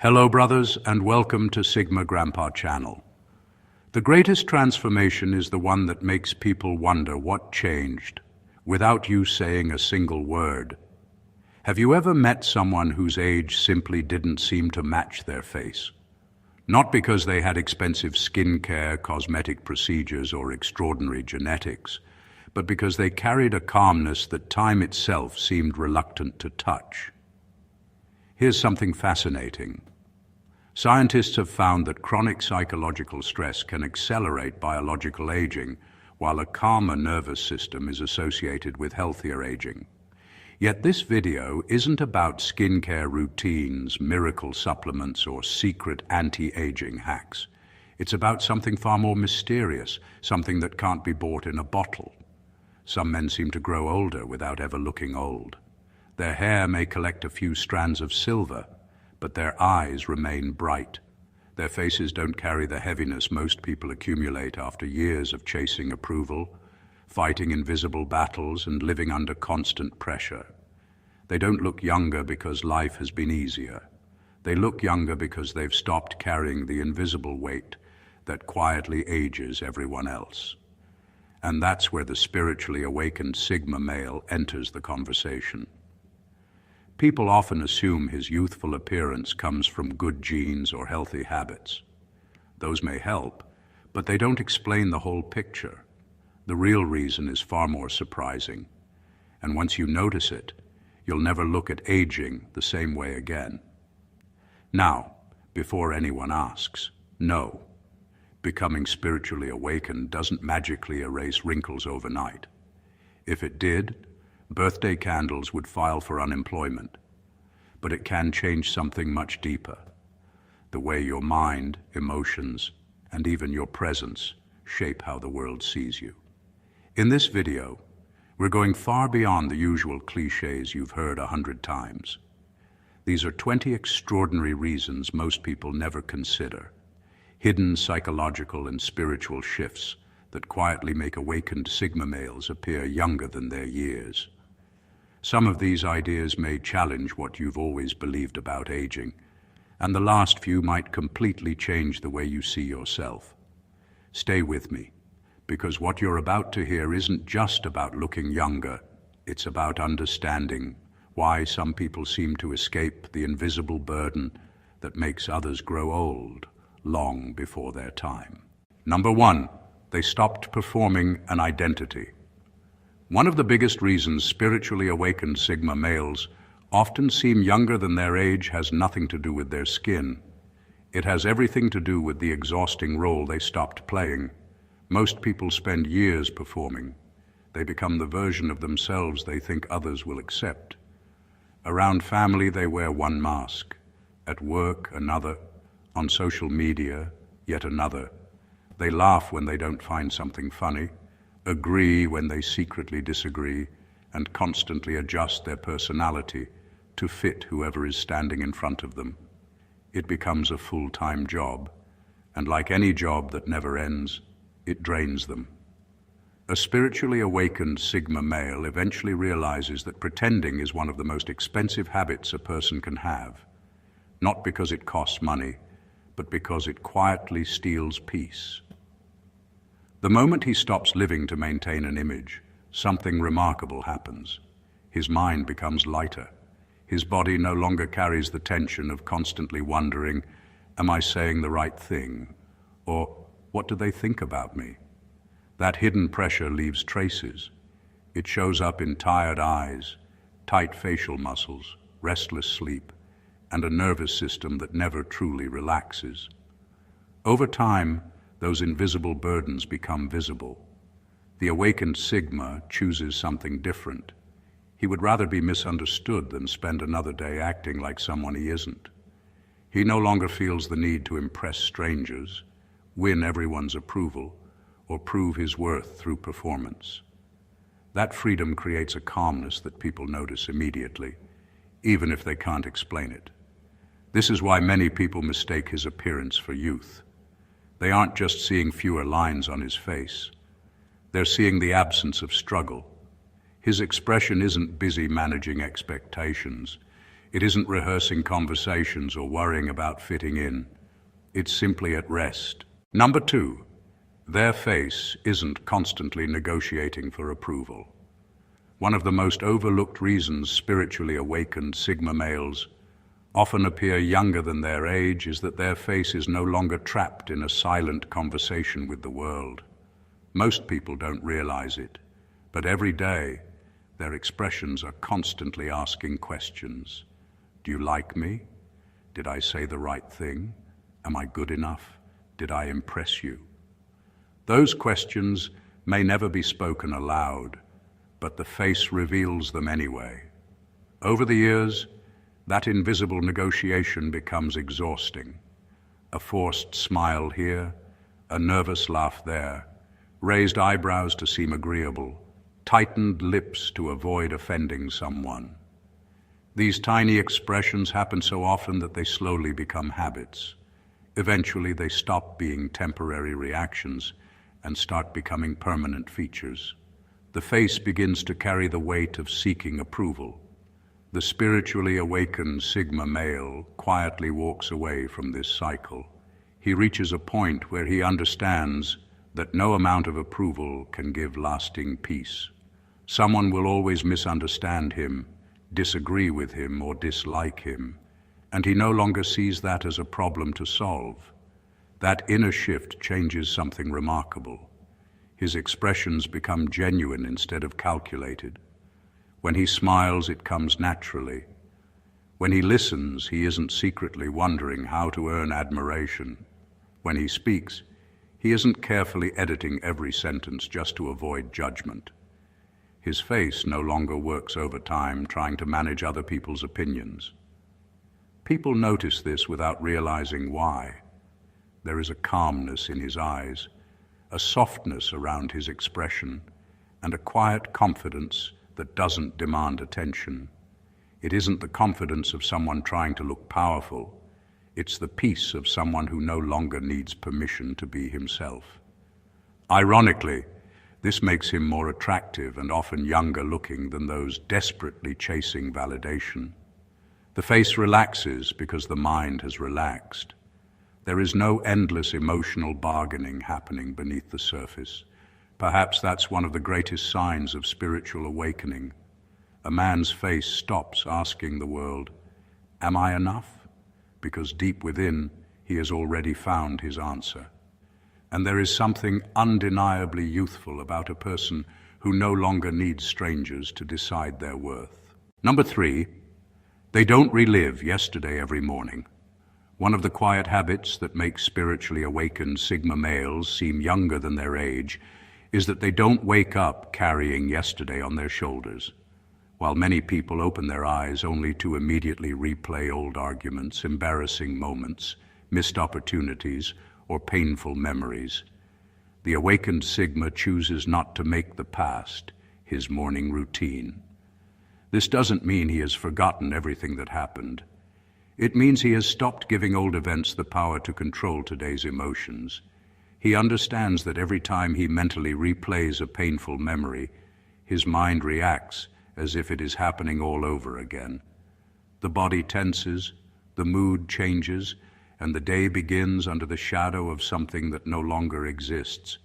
Hello brothers and welcome to Sigma Grandpa channel. The greatest transformation is the one that makes people wonder what changed without you saying a single word. Have you ever met someone whose age simply didn't seem to match their face? Not because they had expensive skincare, cosmetic procedures, or extraordinary genetics, but because they carried a calmness that time itself seemed reluctant to touch. Here's something fascinating. Scientists have found that chronic psychological stress can accelerate biological aging, while a calmer nervous system is associated with healthier aging. Yet this video isn't about skincare routines, miracle supplements, or secret anti-aging hacks. It's about something far more mysterious, something that can't be bought in a bottle. Some men seem to grow older without ever looking old. Their hair may collect a few strands of silver, but their eyes remain bright. Their faces don't carry the heaviness most people accumulate after years of chasing approval, fighting invisible battles, and living under constant pressure. They don't look younger because life has been easier. They look younger because they've stopped carrying the invisible weight that quietly ages everyone else. And that's where the spiritually awakened Sigma male enters the conversation. People often assume his youthful appearance comes from good genes or healthy habits. Those may help, but they don't explain the whole picture. The real reason is far more surprising. And once you notice it, you'll never look at aging the same way again. Now, before anyone asks, no, becoming spiritually awakened doesn't magically erase wrinkles overnight. If it did, birthday candles would file for unemployment. But it can change something much deeper. The way your mind, emotions, and even your presence shape how the world sees you. In this video, we're going far beyond the usual clichés you've heard 100 times. These are 20 extraordinary reasons most people never consider. Hidden psychological and spiritual shifts that quietly make awakened Sigma males appear younger than their years. Some of these ideas may challenge what you've always believed about aging, and the last few might completely change the way you see yourself. Stay with me, because what you're about to hear isn't just about looking younger, it's about understanding why some people seem to escape the invisible burden that makes others grow old long before their time. Number 1, they stopped performing an identity. One of the biggest reasons spiritually awakened Sigma males often seem younger than their age has nothing to do with their skin. It has everything to do with the exhausting role they stopped playing. Most people spend years performing. They become the version of themselves they think others will accept. Around family, they wear one mask. At work, another. On social media, yet another. They laugh when they don't find something funny, agree when they secretly disagree, and constantly adjust their personality to fit whoever is standing in front of them. It becomes a full-time job, and like any job that never ends, it drains them. A spiritually awakened Sigma male eventually realizes that pretending is one of the most expensive habits a person can have, not because it costs money, but because it quietly steals peace. The moment he stops living to maintain an image, something remarkable happens. His mind becomes lighter. His body no longer carries the tension of constantly wondering, am I saying the right thing? Or what do they think about me? That hidden pressure leaves traces. It shows up in tired eyes, tight facial muscles, restless sleep, and a nervous system that never truly relaxes. Over time, those invisible burdens become visible. The awakened Sigma chooses something different. He would rather be misunderstood than spend another day acting like someone he isn't. He no longer feels the need to impress strangers, win everyone's approval, or prove his worth through performance. That freedom creates a calmness that people notice immediately, even if they can't explain it. This is why many people mistake his appearance for youth. They aren't just seeing fewer lines on his face. They're seeing the absence of struggle. His expression isn't busy managing expectations. It isn't rehearsing conversations or worrying about fitting in. It's simply at rest. Number 2, their face isn't constantly negotiating for approval. One of the most overlooked reasons spiritually awakened Sigma males often appear younger than their age is that their face is no longer trapped in a silent conversation with the world. Most people don't realize it, but every day their expressions are constantly asking questions. Do you like me? Did I say the right thing? Am I good enough? Did I impress you? Those questions may never be spoken aloud, but the face reveals them anyway. Over the years, that invisible negotiation becomes exhausting. A forced smile here, a nervous laugh there, raised eyebrows to seem agreeable, tightened lips to avoid offending someone. These tiny expressions happen so often that they slowly become habits. Eventually, they stop being temporary reactions and start becoming permanent features. The face begins to carry the weight of seeking approval. The spiritually awakened Sigma male quietly walks away from this cycle. He reaches a point where he understands that no amount of approval can give lasting peace. Someone will always misunderstand him, disagree with him, or dislike him, and he no longer sees that as a problem to solve. That inner shift changes something remarkable. His expressions become genuine instead of calculated. When he smiles, it comes naturally. When he listens, he isn't secretly wondering how to earn admiration. When he speaks, he isn't carefully editing every sentence just to avoid judgment. His face no longer works overtime trying to manage other people's opinions. People notice this without realizing why. There is a calmness in his eyes, a softness around his expression, and a quiet confidence that doesn't demand attention. It isn't the confidence of someone trying to look powerful. It's the peace of someone who no longer needs permission to be himself. Ironically, this makes him more attractive and often younger looking than those desperately chasing validation. The face relaxes because the mind has relaxed. There is no endless emotional bargaining happening beneath the surface. Perhaps that's one of the greatest signs of spiritual awakening. A man's face stops asking the world, "Am I enough?" Because deep within, he has already found his answer. And there is something undeniably youthful about a person who no longer needs strangers to decide their worth. Number 3, they don't relive yesterday every morning. One of the quiet habits that makes spiritually awakened Sigma males seem younger than their age is that they don't wake up carrying yesterday on their shoulders. While many people open their eyes only to immediately replay old arguments, embarrassing moments, missed opportunities, or painful memories, the awakened Sigma chooses not to make the past his morning routine. This doesn't mean he has forgotten everything that happened. It means he has stopped giving old events the power to control today's emotions. He understands that every time he mentally replays a painful memory, his mind reacts as if it is happening all over again. The body tenses, the mood changes, and the day begins under the shadow of something that no longer exists.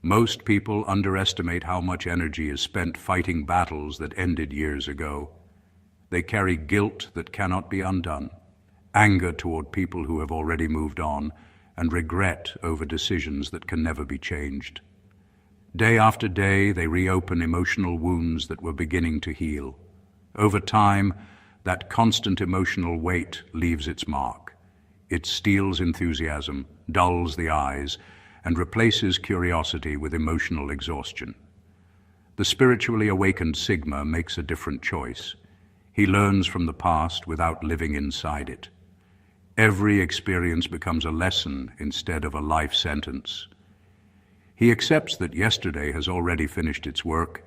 Most people underestimate how much energy is spent fighting battles that ended years ago. They carry guilt that cannot be undone, anger toward people who have already moved on, and regret over decisions that can never be changed. Day after day, they reopen emotional wounds that were beginning to heal. Over time, that constant emotional weight leaves its mark. It steals enthusiasm, dulls the eyes, and replaces curiosity with emotional exhaustion. The spiritually awakened Sigma makes a different choice. He learns from the past without living inside it. Every experience becomes a lesson instead of a life sentence. He accepts that yesterday has already finished its work,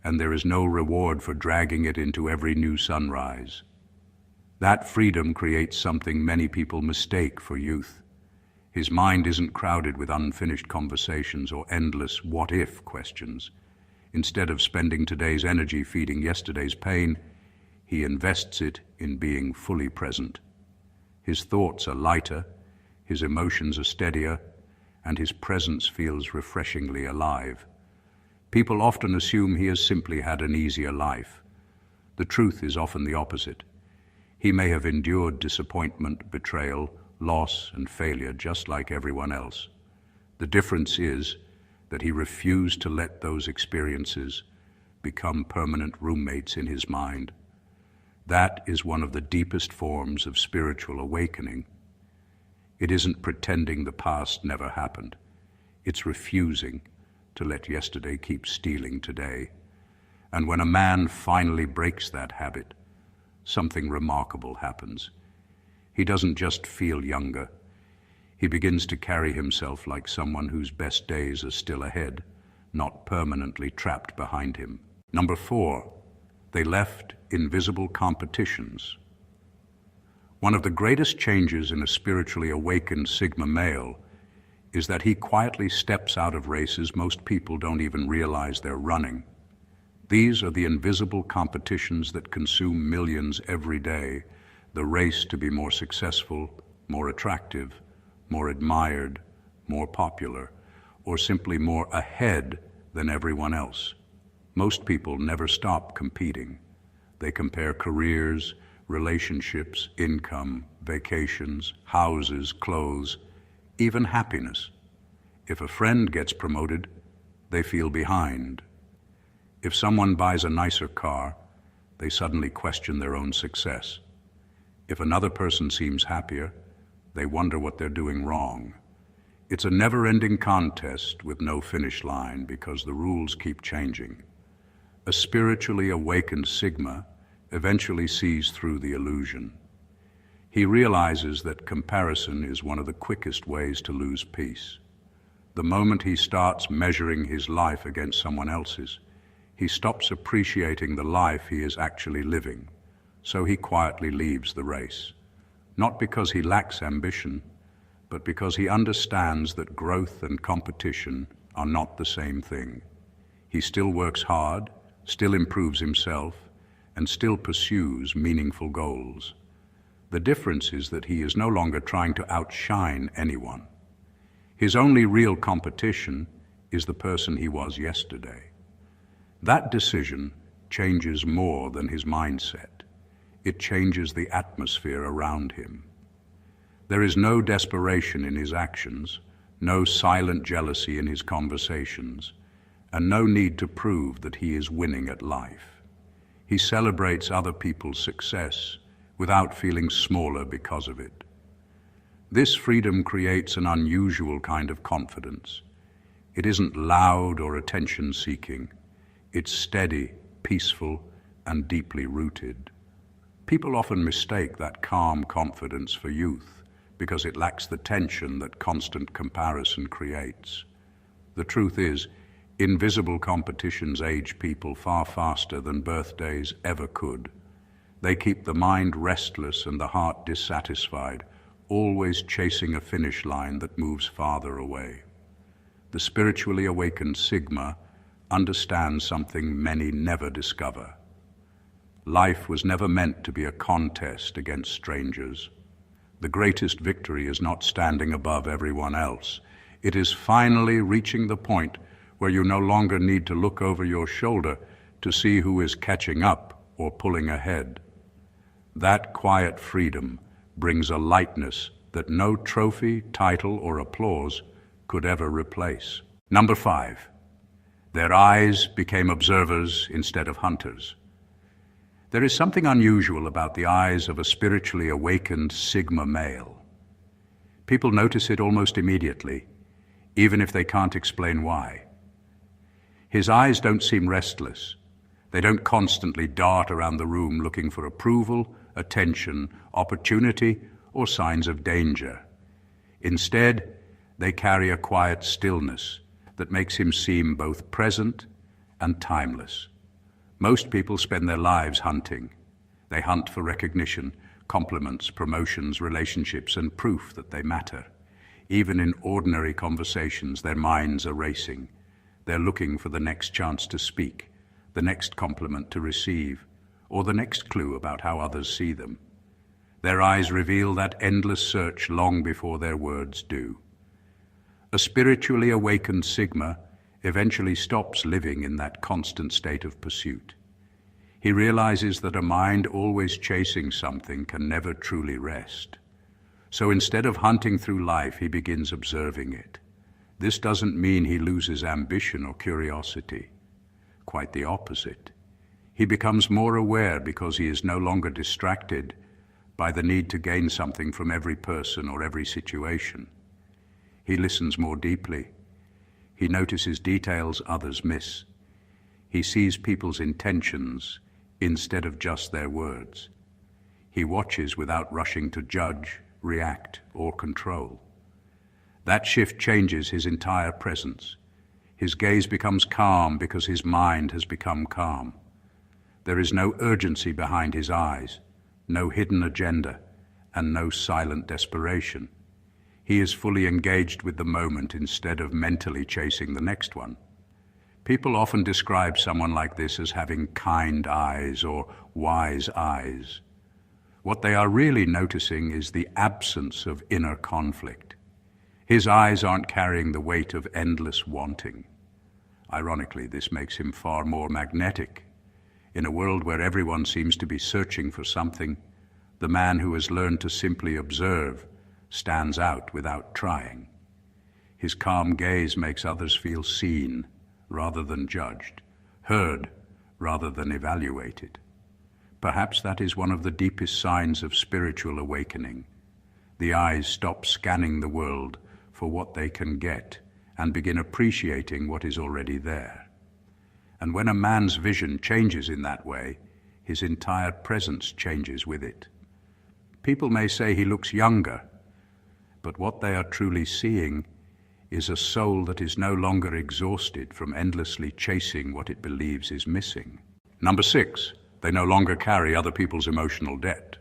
and there is no reward for dragging it into every new sunrise. That freedom creates something many people mistake for youth. His mind isn't crowded with unfinished conversations or endless what-if questions. Instead of spending today's energy feeding yesterday's pain, He invests it in being fully present. His thoughts are lighter, his emotions are steadier, and his presence feels refreshingly alive. People often assume he has simply had an easier life. The truth is often the opposite. He may have endured disappointment, betrayal, loss, and failure just like everyone else. The difference is that he refused to let those experiences become permanent roommates in his mind. That is one of the deepest forms of spiritual awakening. It isn't pretending the past never happened. It's refusing to let yesterday keep stealing today. And when a man finally breaks that habit, something remarkable happens. He doesn't just feel younger. He begins to carry himself like someone whose best days are still ahead, not permanently trapped behind him. Number 4, they left invisible competitions. One of the greatest changes in a spiritually awakened Sigma male is that he quietly steps out of races most people don't even realize they're running. These are the invisible competitions that consume millions every day, the race to be more successful, more attractive, more admired, more popular, or simply more ahead than everyone else. Most people never stop competing. They compare careers, relationships, income, vacations, houses, clothes, even happiness. If a friend gets promoted, they feel behind. If someone buys a nicer car, they suddenly question their own success. If another person seems happier, they wonder what they're doing wrong. It's a never-ending contest with no finish line because the rules keep changing. A spiritually awakened Sigma eventually sees through the illusion. He realizes that comparison is one of the quickest ways to lose peace. The moment he starts measuring his life against someone else's, he stops appreciating the life he is actually living, so he quietly leaves the race. Not because he lacks ambition, but because he understands that growth and competition are not the same thing. He still works hard, still improves himself, and still pursues meaningful goals. The difference is that he is no longer trying to outshine anyone. His only real competition is the person he was yesterday. That decision changes more than his mindset. It changes the atmosphere around him. There is no desperation in his actions, no silent jealousy in his conversations, and no need to prove that he is winning at life. He celebrates other people's success without feeling smaller because of it. This freedom creates an unusual kind of confidence. It isn't loud or attention-seeking. It's steady, peaceful, and deeply rooted. People often mistake that calm confidence for youth because it lacks the tension that constant comparison creates. The truth is, invisible competitions age people far faster than birthdays ever could. They keep the mind restless and the heart dissatisfied, always chasing a finish line that moves farther away. The spiritually awakened Sigma understands something many never discover. Life was never meant to be a contest against strangers. The greatest victory is not standing above everyone else. It is finally reaching the point where you no longer need to look over your shoulder to see who is catching up or pulling ahead. That quiet freedom brings a lightness that no trophy, title, or applause could ever replace. Number 5, their eyes became observers instead of hunters. There is something unusual about the eyes of a spiritually awakened Sigma male. People notice it almost immediately, even if they can't explain why. His eyes don't seem restless. They don't constantly dart around the room looking for approval, attention, opportunity, or signs of danger. Instead, they carry a quiet stillness that makes him seem both present and timeless. Most people spend their lives hunting. They hunt for recognition, compliments, promotions, relationships, and proof that they matter. Even in ordinary conversations, their minds are racing. They're looking for the next chance to speak, the next compliment to receive, or the next clue about how others see them. Their eyes reveal that endless search long before their words do. A spiritually awakened Sigma eventually stops living in that constant state of pursuit. He realizes that a mind always chasing something can never truly rest. So instead of hunting through life, he begins observing it. This doesn't mean he loses ambition or curiosity. Quite the opposite. He becomes more aware because he is no longer distracted by the need to gain something from every person or every situation. He listens more deeply. He notices details others miss. He sees people's intentions instead of just their words. He watches without rushing to judge, react, or control. That shift changes his entire presence. His gaze becomes calm because his mind has become calm. There is no urgency behind his eyes, no hidden agenda, and no silent desperation. He is fully engaged with the moment instead of mentally chasing the next one. People often describe someone like this as having kind eyes or wise eyes. What they are really noticing is the absence of inner conflict. His eyes aren't carrying the weight of endless wanting. Ironically, this makes him far more magnetic. In a world where everyone seems to be searching for something, the man who has learned to simply observe stands out without trying. His calm gaze makes others feel seen rather than judged, heard rather than evaluated. Perhaps that is one of the deepest signs of spiritual awakening. The eyes stop scanning the world for what they can get and begin appreciating what is already there. And when a man's vision changes in that way, his entire presence changes with it. People may say he looks younger, but what they are truly seeing is a soul that is no longer exhausted from endlessly chasing what it believes is missing. Number 6, they no longer carry other people's emotional debt.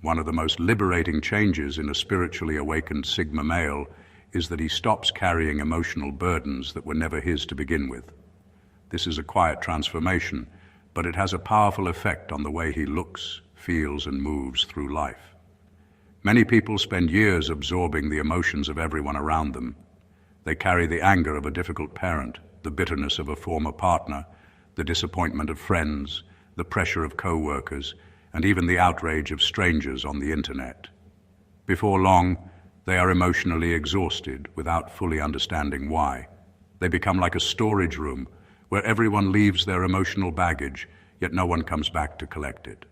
One of the most liberating changes in a spiritually awakened Sigma male is that he stops carrying emotional burdens that were never his to begin with. This is a quiet transformation, but it has a powerful effect on the way he looks, feels, and moves through life. Many people spend years absorbing the emotions of everyone around them. They carry the anger of a difficult parent, the bitterness of a former partner, the disappointment of friends, the pressure of co-workers, and even the outrage of strangers on the internet. Before long, they are emotionally exhausted without fully understanding why. They become like a storage room where everyone leaves their emotional baggage, yet no one comes back to collect it.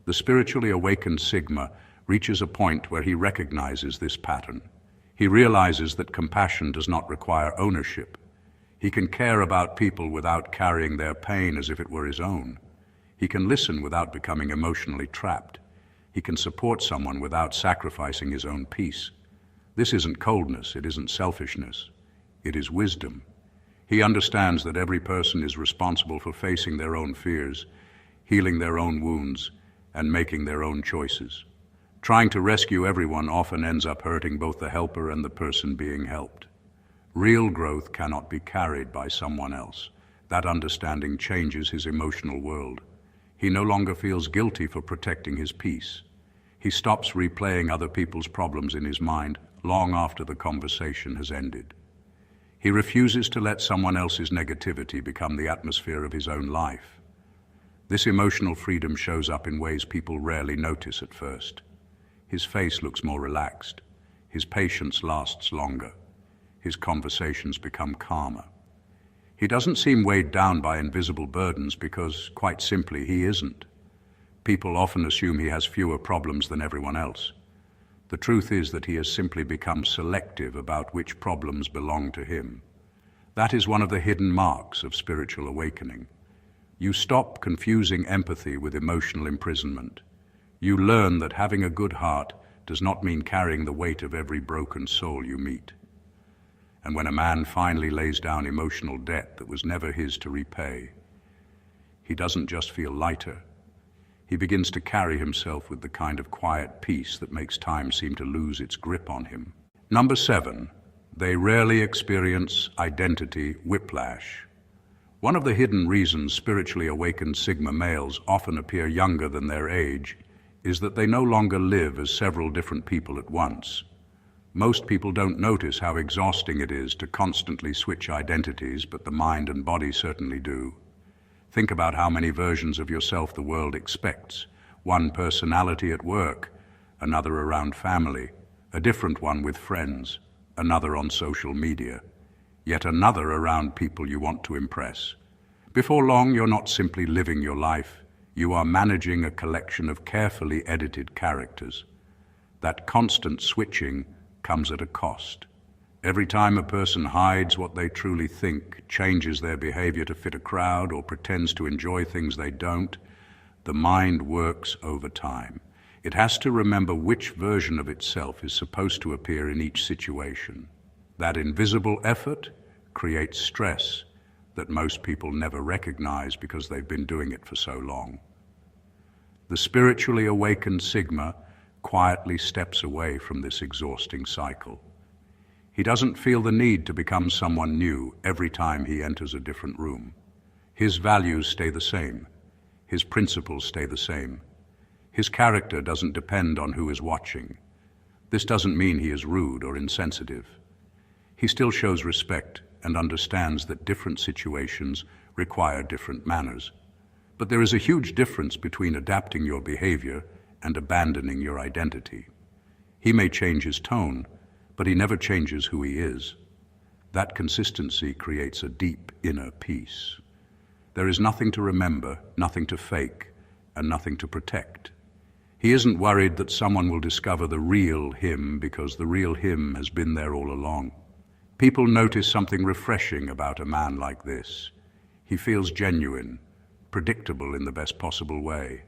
The spiritually awakened Sigma reaches a point where he recognizes this pattern. He realizes that compassion does not require ownership. He can care about people without carrying their pain as if it were his own. He can listen without becoming emotionally trapped. He can support someone without sacrificing his own peace. This isn't coldness, it isn't selfishness. It is wisdom. He understands that every person is responsible for facing their own fears, healing their own wounds, and making their own choices. Trying to rescue everyone often ends up hurting both the helper and the person being helped. Real growth cannot be carried by someone else. That understanding changes his emotional world. He no longer feels guilty for protecting his peace. He stops replaying other people's problems in his mind long after the conversation has ended. He refuses to let someone else's negativity become the atmosphere of his own life. This emotional freedom shows up in ways people rarely notice at first. His face looks more relaxed. His patience lasts longer. His conversations become calmer. He doesn't seem weighed down by invisible burdens because, quite simply, he isn't. People often assume he has fewer problems than everyone else. The truth is that he has simply become selective about which problems belong to him. That is one of the hidden marks of spiritual awakening. You stop confusing empathy with emotional imprisonment. You learn that having a good heart does not mean carrying the weight of every broken soul you meet. And when a man finally lays down emotional debt that was never his to repay, he doesn't just feel lighter. He begins to carry himself with the kind of quiet peace that makes time seem to lose its grip on him. Number 7, they rarely experience identity whiplash. One of the hidden reasons spiritually awakened Sigma males often appear younger than their age is that they no longer live as several different people at once. Most people don't notice how exhausting it is to constantly switch identities, but the mind and body certainly do. Think about how many versions of yourself the world expects. One personality at work, another around family, a different one with friends, another on social media, yet another around people you want to impress. Before long, you're not simply living your life, you are managing a collection of carefully edited characters. That constant switching comes at a cost. Every time a person hides what they truly think, changes their behavior to fit a crowd, or pretends to enjoy things they don't, the mind works over time. It has to remember which version of itself is supposed to appear in each situation. That invisible effort creates stress that most people never recognize because they've been doing it for so long. The spiritually awakened Sigma quietly steps away from this exhausting cycle. He doesn't feel the need to become someone new every time he enters a different room. His values stay the same. His principles stay the same. His character doesn't depend on who is watching. This doesn't mean he is rude or insensitive. He still shows respect and understands that different situations require different manners. But there is a huge difference between adapting your behavior and abandoning your identity. He may change his tone, but he never changes who he is. That consistency creates a deep inner peace. There is nothing to remember, nothing to fake, and nothing to protect. He isn't worried that someone will discover the real him because the real him has been there all along. People notice something refreshing about a man like this. He feels genuine, predictable in the best possible way.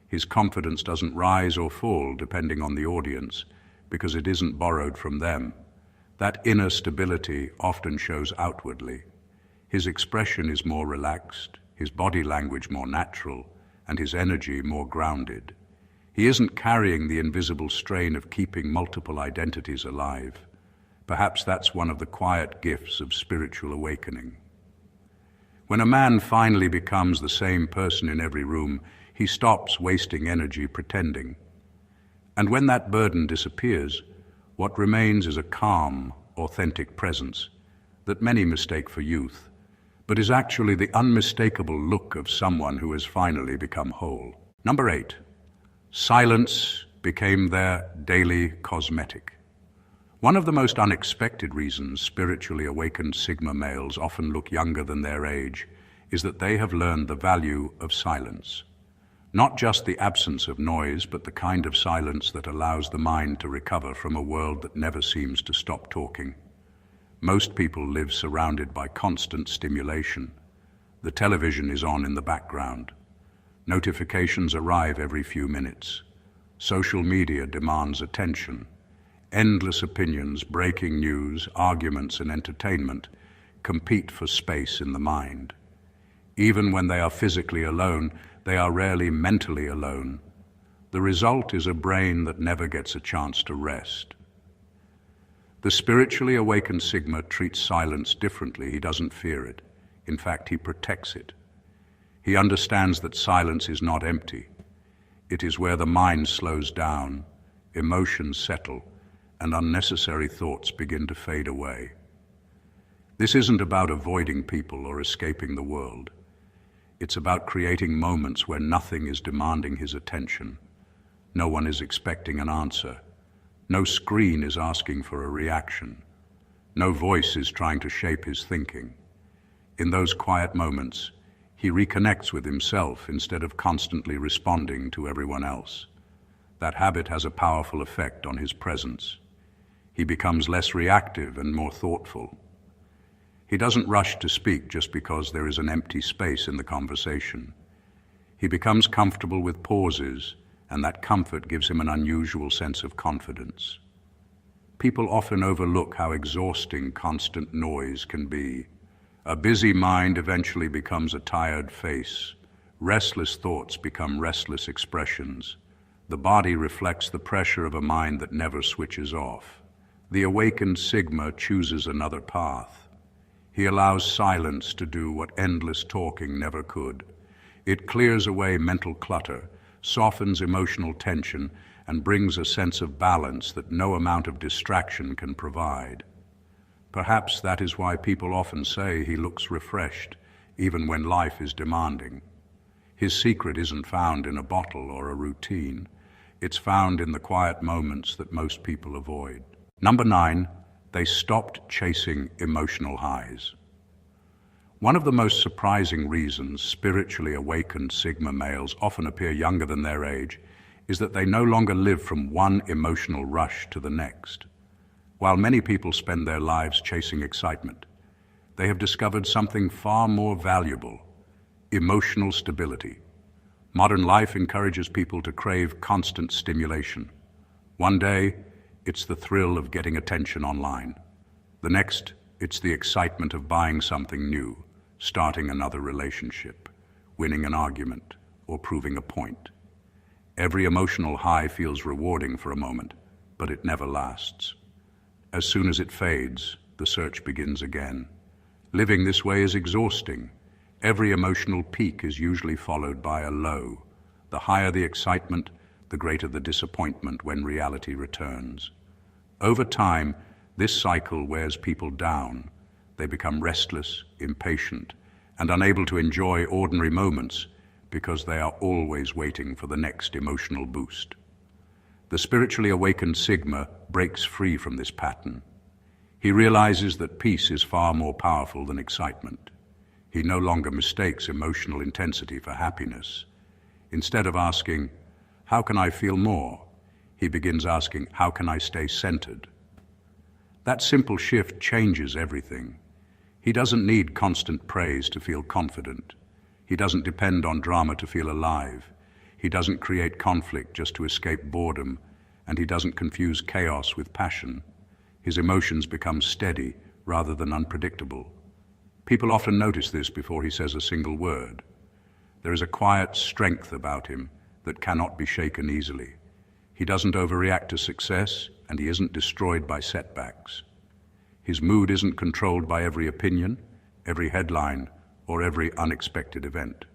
His confidence doesn't rise or fall depending on the audience because it isn't borrowed from them. That inner stability often shows outwardly. His expression is more relaxed, his body language more natural, and his energy more grounded. He isn't carrying the invisible strain of keeping multiple identities alive. Perhaps that's one of the quiet gifts of spiritual awakening. When a man finally becomes the same person in every room, he stops wasting energy pretending. And when that burden disappears, what remains is a calm, authentic presence that many mistake for youth, but is actually the unmistakable look of someone who has finally become whole. Number 8, silence became their daily cosmetic. One of the most unexpected reasons spiritually awakened Sigma males often look younger than their age is that they have learned the value of silence. Not just the absence of noise, but the kind of silence that allows the mind to recover from a world that never seems to stop talking. Most people live surrounded by constant stimulation. The television is on in the background. Notifications arrive every few minutes. Social media demands attention. Endless opinions, breaking news, arguments, and entertainment compete for space in the mind. Even when they are physically alone, they are rarely mentally alone. The result is a brain that never gets a chance to rest. The spiritually awakened Sigma treats silence differently. He doesn't fear it. In fact, he protects it. He understands that silence is not empty. It is where the mind slows down, emotions settle, and unnecessary thoughts begin to fade away. This isn't about avoiding people or escaping the world. It's about creating moments where nothing is demanding his attention. No one is expecting an answer. No screen is asking for a reaction. No voice is trying to shape his thinking. In those quiet moments, he reconnects with himself instead of constantly responding to everyone else. That habit has a powerful effect on his presence. He becomes less reactive and more thoughtful. He doesn't rush to speak just because there is an empty space in the conversation. He becomes comfortable with pauses, and that comfort gives him an unusual sense of confidence. People often overlook how exhausting constant noise can be. A busy mind eventually becomes a tired face. Restless thoughts become restless expressions. The body reflects the pressure of a mind that never switches off. The awakened Sigma chooses another path. He allows silence to do what endless talking never could. It clears away mental clutter, softens emotional tension, and brings a sense of balance that no amount of distraction can provide. Perhaps that is why people often say he looks refreshed, even when life is demanding. His secret isn't found in a bottle or a routine. It's found in the quiet moments that most people avoid. Number 9, they stopped chasing emotional highs. One of the most surprising reasons spiritually awakened Sigma males often appear younger than their age is that they no longer live from one emotional rush to the next. While many people spend their lives chasing excitement, they have discovered something far more valuable: emotional stability. Modern life encourages people to crave constant stimulation. One day, it's the thrill of getting attention online. The next, it's the excitement of buying something new, starting another relationship, winning an argument, or proving a point. Every emotional high feels rewarding for a moment, but it never lasts. As soon as it fades, the search begins again. Living this way is exhausting. Every emotional peak is usually followed by a low. The higher the excitement, the greater the disappointment when reality returns. Over time, this cycle wears people down. They become restless, impatient, and unable to enjoy ordinary moments because they are always waiting for the next emotional boost. The spiritually awakened Sigma breaks free from this pattern. He realizes that peace is far more powerful than excitement. He no longer mistakes emotional intensity for happiness. Instead of asking, "How can I feel more?" he begins asking, "How can I stay centered?" That simple shift changes everything. He doesn't need constant praise to feel confident. He doesn't depend on drama to feel alive. He doesn't create conflict just to escape boredom, and he doesn't confuse chaos with passion. His emotions become steady rather than unpredictable. People often notice this before he says a single word. There is a quiet strength about him that cannot be shaken easily. He doesn't overreact to success, and he isn't destroyed by setbacks. His mood isn't controlled by every opinion, every headline, or every unexpected event.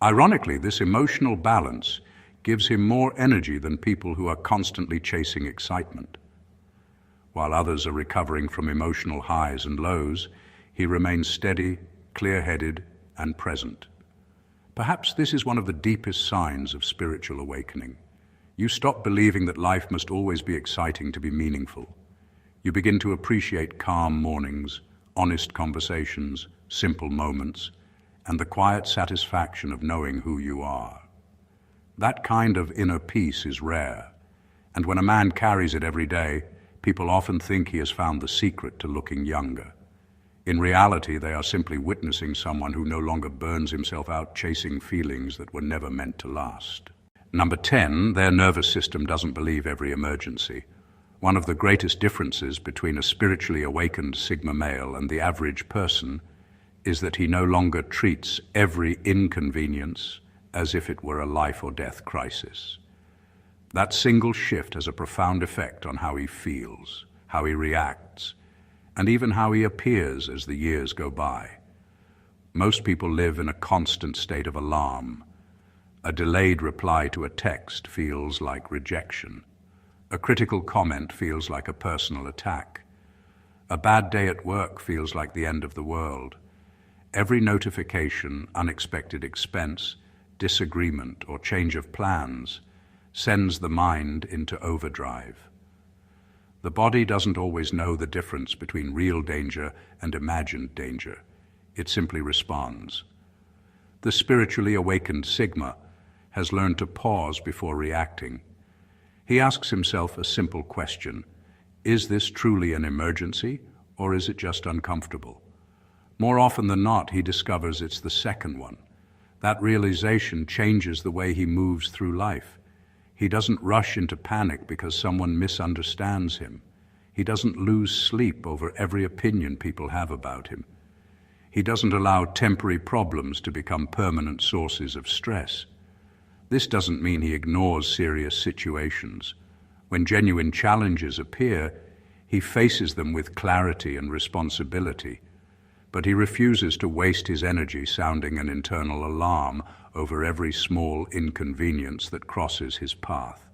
Ironically, this emotional balance gives him more energy than people who are constantly chasing excitement. While others are recovering from emotional highs and lows, he remains steady, clear-headed, and present. Perhaps this is one of the deepest signs of spiritual awakening. You stop believing that life must always be exciting to be meaningful. You begin to appreciate calm mornings, honest conversations, simple moments, and the quiet satisfaction of knowing who you are. That kind of inner peace is rare, and when a man carries it every day, people often think he has found the secret to looking younger. In reality, they are simply witnessing someone who no longer burns himself out chasing feelings that were never meant to last. Number 10, their nervous system doesn't believe every emergency. One of the greatest differences between a spiritually awakened Sigma male and the average person is that he no longer treats every inconvenience as if it were a life or death crisis. That single shift has a profound effect on how he feels, how he reacts, and even how he appears as the years go by. Most people live in a constant state of alarm. A delayed reply to a text feels like rejection. A critical comment feels like a personal attack. A bad day at work feels like the end of the world. Every notification, unexpected expense, disagreement, or change of plans sends the mind into overdrive. The body doesn't always know the difference between real danger and imagined danger. It simply responds. The spiritually awakened Sigma has learned to pause before reacting. He asks himself a simple question: is this truly an emergency, or is it just uncomfortable? More often than not, he discovers it's the second one. That realization changes the way he moves through life. He doesn't rush into panic because someone misunderstands him. He doesn't lose sleep over every opinion people have about him. He doesn't allow temporary problems to become permanent sources of stress. This doesn't mean he ignores serious situations. When genuine challenges appear, he faces them with clarity and responsibility. but he refuses to waste his energy sounding an internal alarm over every small inconvenience that crosses his path.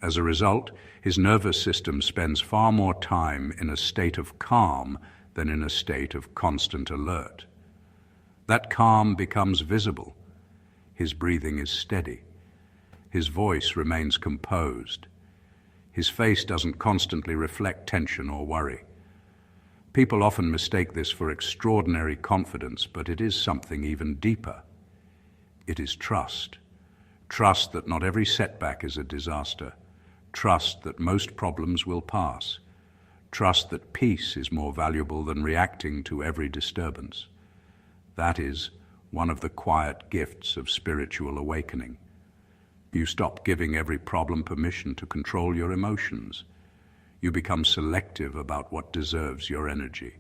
As a result, his nervous system spends far more time in a state of calm than in a state of constant alert. That calm becomes visible. His breathing is steady. His voice remains composed. His face doesn't constantly reflect tension or worry. People often mistake this for extraordinary confidence, but it is something even deeper. It is trust. Trust that not every setback is a disaster. Trust that most problems will pass. Trust that peace is more valuable than reacting to every disturbance. That is one of the quiet gifts of spiritual awakening. You stop giving every problem permission to control your emotions. You become selective about what deserves your energy.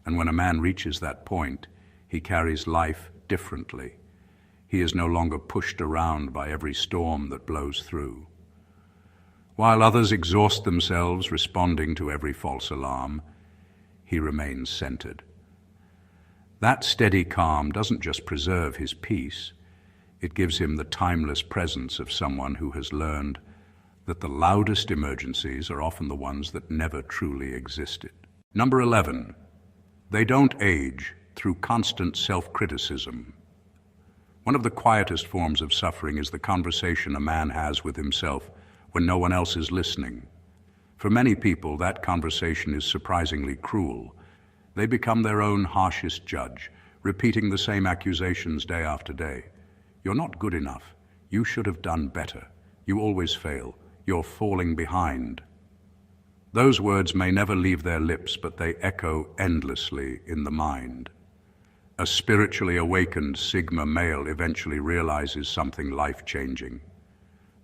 And when a man reaches that point, he carries life differently. He is no longer pushed around by every storm that blows through. While others exhaust themselves responding to every false alarm, he remains centered. That steady calm doesn't just preserve his peace, it gives him the timeless presence of someone who has learned that the loudest emergencies are often the ones that never truly existed. Number 11, they don't age through constant self-criticism. One of the quietest forms of suffering is the conversation a man has with himself when no one else is listening. For many people, that conversation is surprisingly cruel. They become their own harshest judge, repeating the same accusations day after day. You're not good enough. You should have done better. You always fail. You're falling behind. Those words may never leave their lips, but they echo endlessly in the mind. A spiritually awakened Sigma male eventually realizes something life-changing.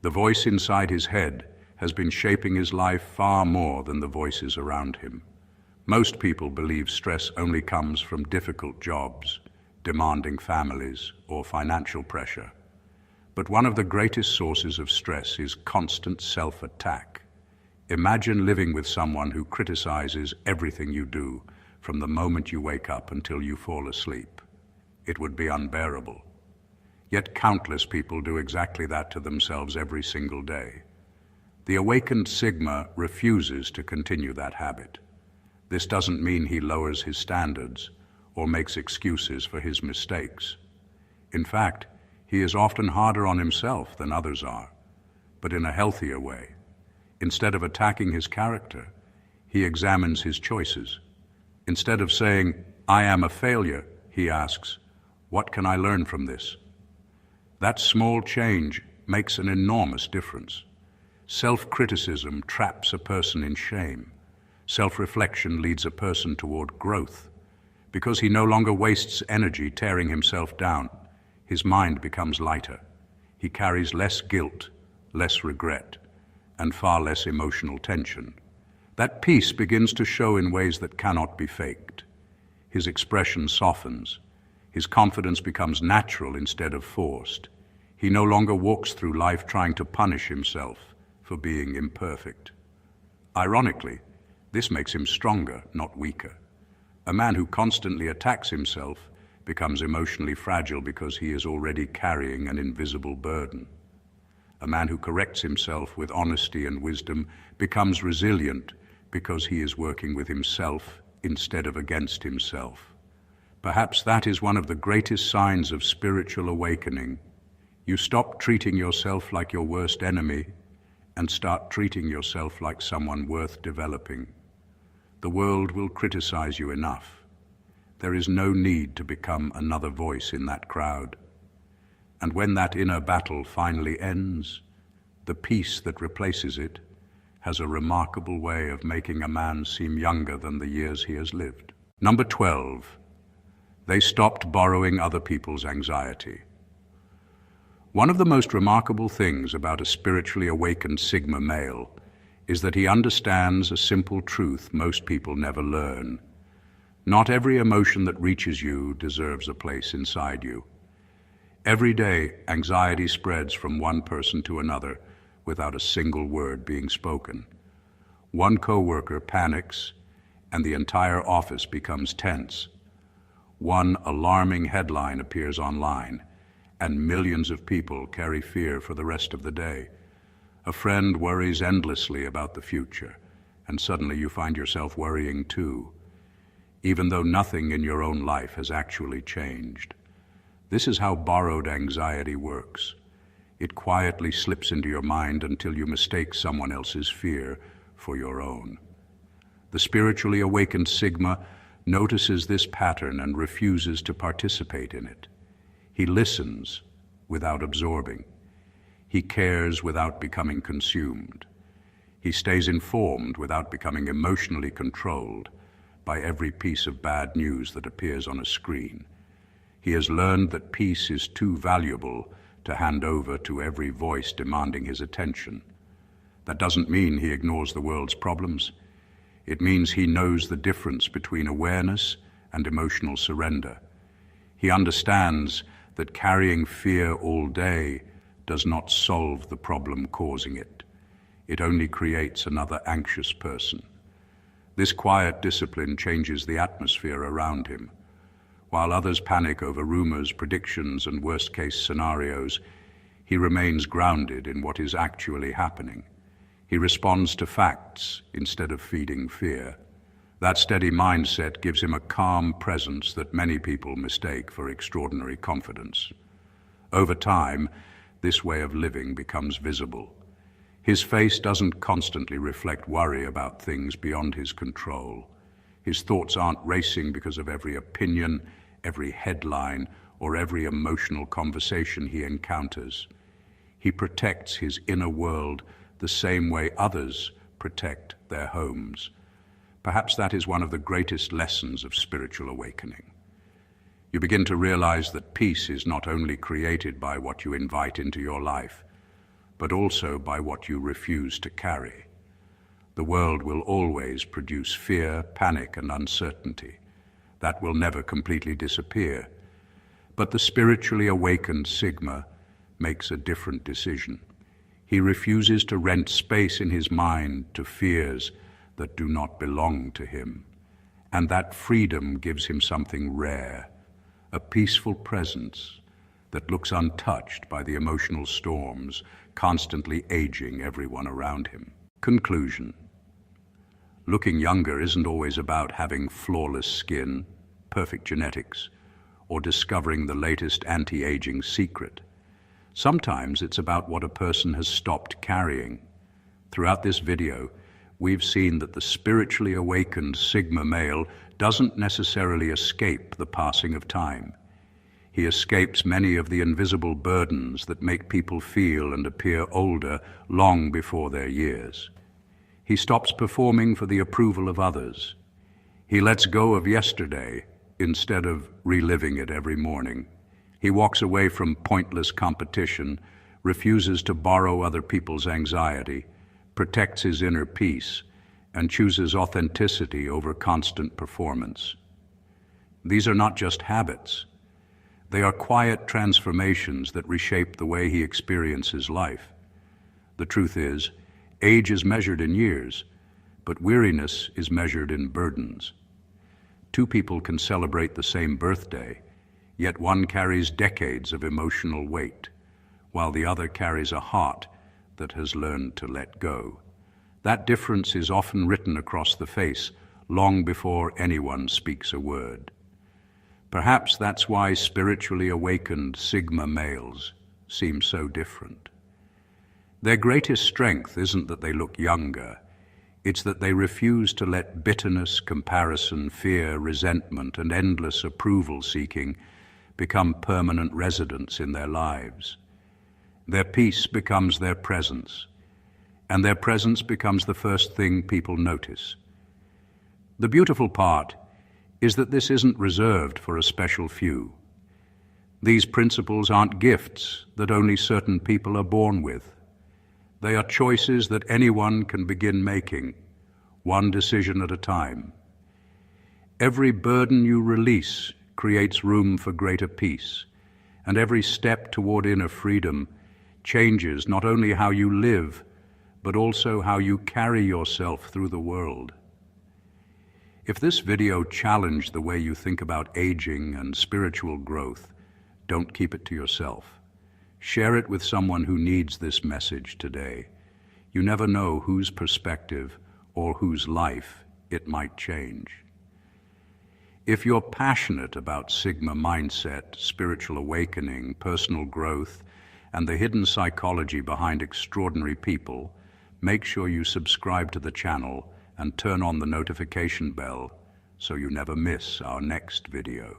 The voice inside his head has been shaping his life far more than the voices around him. Most people believe stress only comes from difficult jobs, demanding families, or financial pressure. But one of the greatest sources of stress is constant self-attack. Imagine living with someone who criticizes everything you do, from the moment you wake up until you fall asleep. It would be unbearable. Yet countless people do exactly that to themselves every single day. The awakened Sigma refuses to continue that habit. This doesn't mean he lowers his standards or makes excuses for his mistakes. In fact, he is often harder on himself than others are, but in a healthier way. Instead of attacking his character, he examines his choices. Instead of saying, "I am a failure," he asks, "What can I learn from this?" That small change makes an enormous difference. Self-criticism traps a person in shame. Self-reflection leads a person toward growth. Because he no longer wastes energy tearing himself down, his mind becomes lighter. He carries less guilt, less regret, and far less emotional tension. That peace begins to show in ways that cannot be faked. His expression softens. His confidence becomes natural instead of forced. He no longer walks through life trying to punish himself for being imperfect. Ironically, this makes him stronger, not weaker. A man who constantly attacks himself becomes emotionally fragile because he is already carrying an invisible burden. A man who corrects himself with honesty and wisdom becomes resilient because he is working with himself instead of against himself. Perhaps that is one of the greatest signs of spiritual awakening. You stop treating yourself like your worst enemy and start treating yourself like someone worth developing. The world will criticize you enough. There is no need to become another voice in that crowd. And when that inner battle finally ends, the peace that replaces it has a remarkable way of making a man seem younger than the years he has lived. Number 12, they stopped borrowing other people's anxiety. One of the most remarkable things about a spiritually awakened Sigma male is that he understands a simple truth most people never learn. Not every emotion that reaches you deserves a place inside you. Every day, anxiety spreads from one person to another without a single word being spoken. One coworker panics, and the entire office becomes tense. One alarming headline appears online, and millions of people carry fear for the rest of the day. A friend worries endlessly about the future, and suddenly you find yourself worrying too, even though nothing in your own life has actually changed. This is how borrowed anxiety works. It quietly slips into your mind until you mistake someone else's fear for your own. The spiritually awakened Sigma notices this pattern and refuses to participate in it. He listens without absorbing. He cares without becoming consumed. He stays informed without becoming emotionally controlled by every piece of bad news that appears on a screen. He has learned that peace is too valuable to hand over to every voice demanding his attention. That doesn't mean he ignores the world's problems. It means he knows the difference between awareness and emotional surrender. He understands that carrying fear all day does not solve the problem causing it. It only creates another anxious person. This quiet discipline changes the atmosphere around him. While others panic over rumors, predictions, and worst-case scenarios, he remains grounded in what is actually happening. He responds to facts instead of feeding fear. That steady mindset gives him a calm presence that many people mistake for extraordinary confidence. Over time, this way of living becomes visible. His face doesn't constantly reflect worry about things beyond his control. His thoughts aren't racing because of every opinion, every headline, or every emotional conversation he encounters. He protects his inner world the same way others protect their homes. Perhaps that is one of the greatest lessons of spiritual awakening. You begin to realize that peace is not only created by what you invite into your life, but also by what you refuse to carry. The world will always produce fear, panic, and uncertainty. That will never completely disappear. But the spiritually awakened Sigma makes a different decision. He refuses to rent space in his mind to fears that do not belong to him. And that freedom gives him something rare, a peaceful presence that looks untouched by the emotional storms constantly aging everyone around him. Conclusion. Looking younger isn't always about having flawless skin, perfect genetics, or discovering the latest anti-aging secret. Sometimes it's about what a person has stopped carrying. Throughout this video, we've seen that the spiritually awakened Sigma male doesn't necessarily escape the passing of time. He escapes many of the invisible burdens that make people feel and appear older long before their years. He stops performing for the approval of others. He lets go of yesterday instead of reliving it every morning. He walks away from pointless competition, refuses to borrow other people's anxiety, protects his inner peace, and chooses authenticity over constant performance. These are not just habits. They are quiet transformations that reshape the way he experiences life. The truth is, age is measured in years, but weariness is measured in burdens. Two people can celebrate the same birthday, yet one carries decades of emotional weight, while the other carries a heart that has learned to let go. That difference is often written across the face long before anyone speaks a word. Perhaps that's why spiritually awakened Sigma males seem so different. Their greatest strength isn't that they look younger, it's that they refuse to let bitterness, comparison, fear, resentment, and endless approval-seeking become permanent residents in their lives. Their peace becomes their presence, and their presence becomes the first thing people notice. The beautiful part is that this isn't reserved for a special few. These principles aren't gifts that only certain people are born with. They are choices that anyone can begin making, one decision at a time. Every burden you release creates room for greater peace, and every step toward inner freedom changes not only how you live, but also how you carry yourself through the world. If this video challenged the way you think about aging and spiritual growth, don't keep it to yourself. Share it with someone who needs this message today. You never know whose perspective or whose life it might change. If you're passionate about Sigma mindset, spiritual awakening, personal growth, and the hidden psychology behind extraordinary people, make sure you subscribe to the channel and turn on the notification bell so you never miss our next video.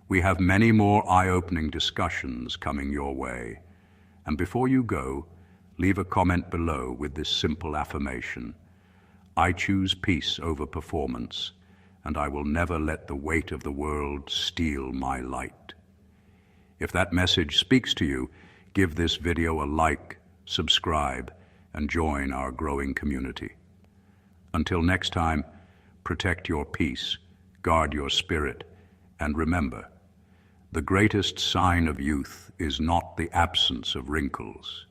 We have many more eye-opening discussions coming your way. And before you go, leave a comment below with this simple affirmation: I choose peace over performance, and I will never let the weight of the world steal my light. If that message speaks to you, give this video a like, subscribe, and join our growing community. Until next time, protect your peace, guard your spirit, and remember, the greatest sign of youth is not the absence of wrinkles.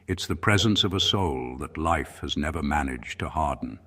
It's the presence of a soul that life has never managed to harden.